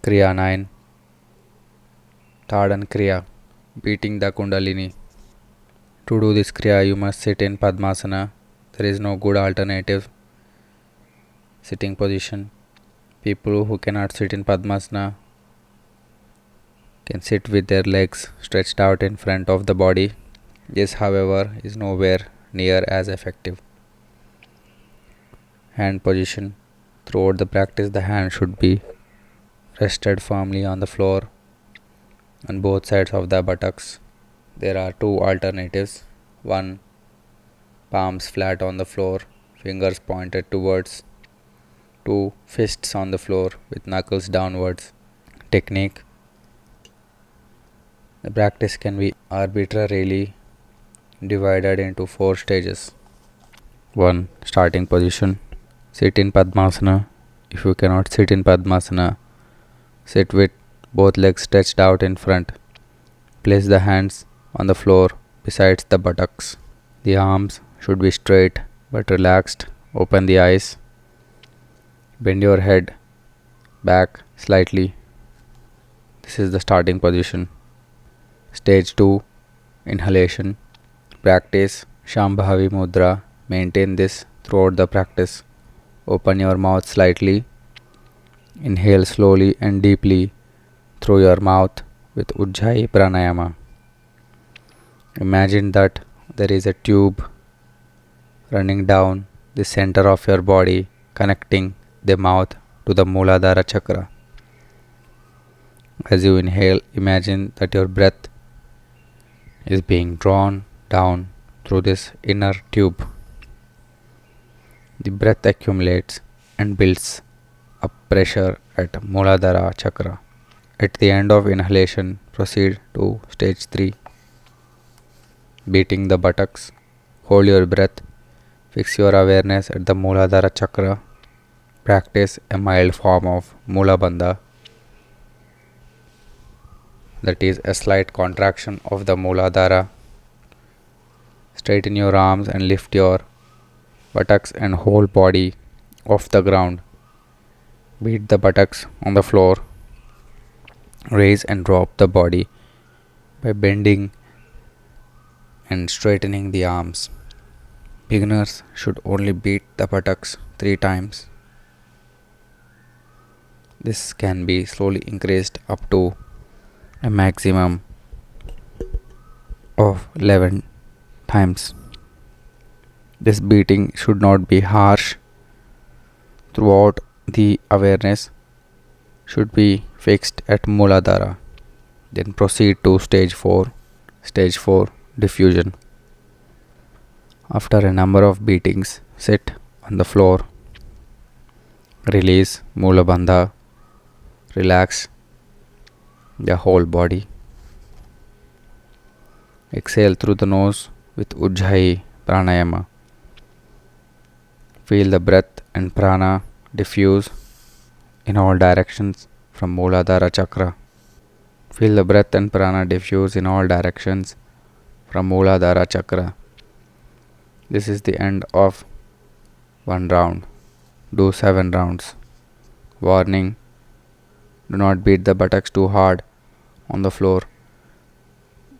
Kriya 9. Thadan Kriya. Beating the Kundalini. To do this Kriya, you must sit in Padmasana. There is no good alternative sitting position. People who cannot sit in Padmasana can sit with their legs stretched out in front of the body. This, however, is nowhere near as effective. Hand position. Throughout the practice, the hand should be rested firmly on the floor on both sides of the buttocks. There are two alternatives. One, palms flat on the floor, fingers pointed towards. Two, fists on the floor with knuckles downwards. Technique. The practice can be arbitrarily divided into 4 stages. 1. Starting position. Sit in Padmasana. If you cannot sit in Padmasana, sit with both legs stretched out in front. Place the hands on the floor besides the buttocks. The arms should be straight but relaxed. Open the eyes. Bend your head back slightly. This is the starting position. Stage 2. Inhalation. Practice Shambhavi Mudra. Maintain this throughout the practice. Open your mouth slightly. Inhale slowly and deeply through your mouth with Ujjayi Pranayama. Imagine that there is a tube running down the center of your body, connecting the mouth to the Muladhara chakra. As you inhale, imagine that your breath is being drawn down through this inner tube. The breath accumulates and builds up pressure at Muladhara chakra. At the end of inhalation, proceed to stage 3. Beating the buttocks. Hold your breath. Fix your awareness at the Muladhara chakra. Practice a mild form of Mula Bandha, that is a slight contraction of the Muladhara. Straighten your arms and lift your buttocks and whole body off the ground. Beat the buttocks on the floor. Raise and drop the body by bending and straightening the arms. Beginners should only beat the buttocks 3 times. This can be slowly increased up to a maximum of 11 times. This beating should not be harsh. Throughout, the awareness should be fixed at Muladhara. Then proceed to stage 4. Stage 4. Diffusion. After a number of beatings, sit on the floor. Release Mula Bandha. Relax the whole body. Exhale through the nose with Ujjayi Pranayama. Feel the breath and prana diffuse in all directions from Muladhara chakra. Feel the breath and prana diffuse in all directions from Muladhara chakra. This is the end of 1 round. Do 7 rounds. Warning: do not beat the buttocks too hard on the floor.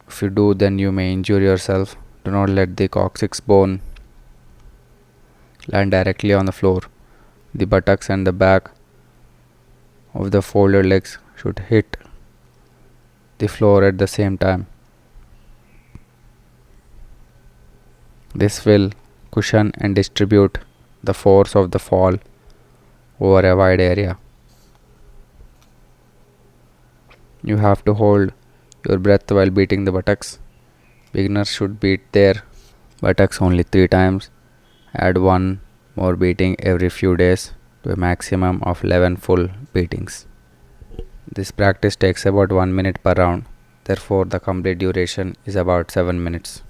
If you do, then you may injure yourself. Do not let the coccyx bone land directly on the floor. The buttocks and the back of the folded legs should hit the floor at the same time. This will cushion and distribute the force of the fall over a wide area. You have to hold your breath while beating the buttocks. Beginners should beat their buttocks only 3 times. Add 1 more beating every few days to a maximum of 11 full beatings. This practice takes about 1 minute per round. Therefore, the complete duration is about 7 minutes.